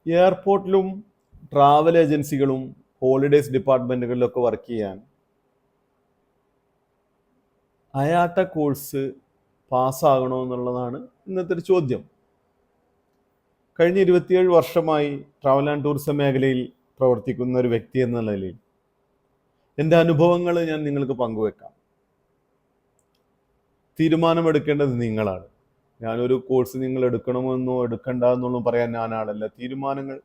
എയർപോർട്ടിലും travel ഏജൻസികളും holidays ഡിപ്പാർട്ട്മെൻറ്റുകളിലൊക്കെ work ചെയ്യാൻ IATA course പാസ്സാകണോ എന്നുള്ളതാണ് ഇന്നത്തെ ഒരു ചോദ്യം. കഴിഞ്ഞ 27 വർഷമായി ട്രാവൽ ആൻഡ് ടൂറിസം മേഖലയിൽ പ്രവർത്തിക്കുന്ന ഒരു വ്യക്തി എന്ന നിലയിൽ എൻ്റെ അനുഭവങ്ങൾ ഞാൻ നിങ്ങൾക്ക് പങ്കുവെക്കാം. തീരുമാനമെടുക്കേണ്ടത് നിങ്ങളാണ്. ഞാനൊരു കോഴ്സ് നിങ്ങൾ എടുക്കണമെന്നോ എടുക്കണ്ട എന്നൊന്നും പറയാൻ ഞാനാളല്ല. തീരുമാനങ്ങൾ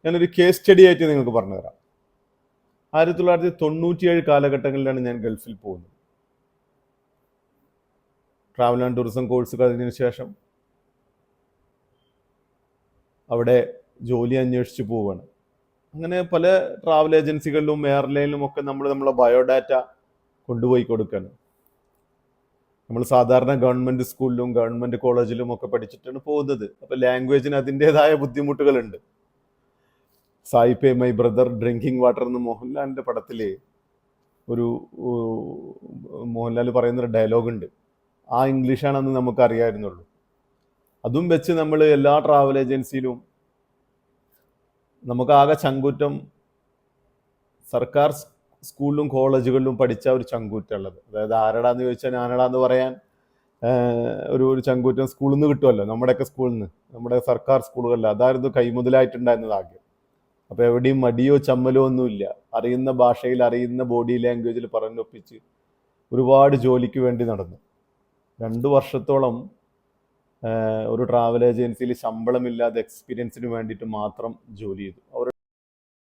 ഞാനൊരു കേസ് സ്റ്റഡി ആയിട്ട് നിങ്ങൾക്ക് പറഞ്ഞുതരാം. 1997 കാലഘട്ടങ്ങളിലാണ് ഞാൻ ഗൾഫിൽ പോകുന്നത്. ട്രാവൽ ആൻഡ് ടൂറിസം കോഴ്സ് കഴിഞ്ഞതിന് ശേഷം അവിടെ ജോലി അന്വേഷിച്ച് പോവുകയാണ്. അങ്ങനെ പല ട്രാവൽ ഏജൻസികളിലും എയർലൈനിലും ഒക്കെ നമ്മളെ ബയോഡാറ്റ കൊണ്ടുപോയി കൊടുക്കുകയാണ്. നമ്മൾ സാധാരണ ഗവൺമെൻറ് സ്കൂളിലും ഗവൺമെൻറ് കോളേജിലും ഒക്കെ പഠിച്ചിട്ടാണ് പോകുന്നത്. അപ്പോൾ ലാംഗ്വേജിന് അതിൻ്റെതായ ബുദ്ധിമുട്ടുകളുണ്ട്. സായിപ്പേ മൈ ബ്രദർ ഡ്രിങ്കിങ് വാട്ടർ എന്ന് മോഹൻലാലിൻ്റെ പടത്തിൽ ഒരു മോഹൻലാൽ പറയുന്നൊരു ഡയലോഗുണ്ട്. ആ ഇംഗ്ലീഷാണെന്ന് നമുക്ക് അറിയാമായിരുന്നുള്ളൂ. അതും വെച്ച് നമ്മൾ എല്ലാ ട്രാവൽ ഏജൻസിയിലും നമുക്കാകെ ചങ്കൂറ്റം സർക്കാർ സ്കൂളിലും കോളേജുകളിലും പഠിച്ച ഒരു ചങ്കൂറ്റുള്ളത്. അതായത് ആരടാന്ന് ചോദിച്ചാൽ ഞാനടാന്ന് പറയാൻ ഒരു ചങ്കൂറ്റം സ്കൂളിൽ നിന്ന് കിട്ടുമല്ലോ, നമ്മുടെയൊക്കെ സ്കൂളിൽ നിന്ന്, നമ്മുടെ സർക്കാർ സ്കൂളുകളിൽ. അതായിരുന്നു കൈമുതലായിട്ടുണ്ടായിരുന്നത് ആദ്യം. അപ്പോൾ എവിടെയും മടിയോ ചമ്മലോ ഒന്നുമില്ല. അറിയുന്ന ഭാഷയിൽ അറിയുന്ന ബോഡി ലാംഗ്വേജിൽ പറഞ്ഞൊപ്പിച്ച് ഒരുപാട് ജോലിക്ക് വേണ്ടി നടന്നു. 2 വർഷത്തോളം ഒരു ട്രാവൽ ഏജൻസിയിൽ ശമ്പളമില്ലാതെ എക്സ്പീരിയൻസിന് വേണ്ടിയിട്ട് മാത്രം ജോലി ചെയ്തു.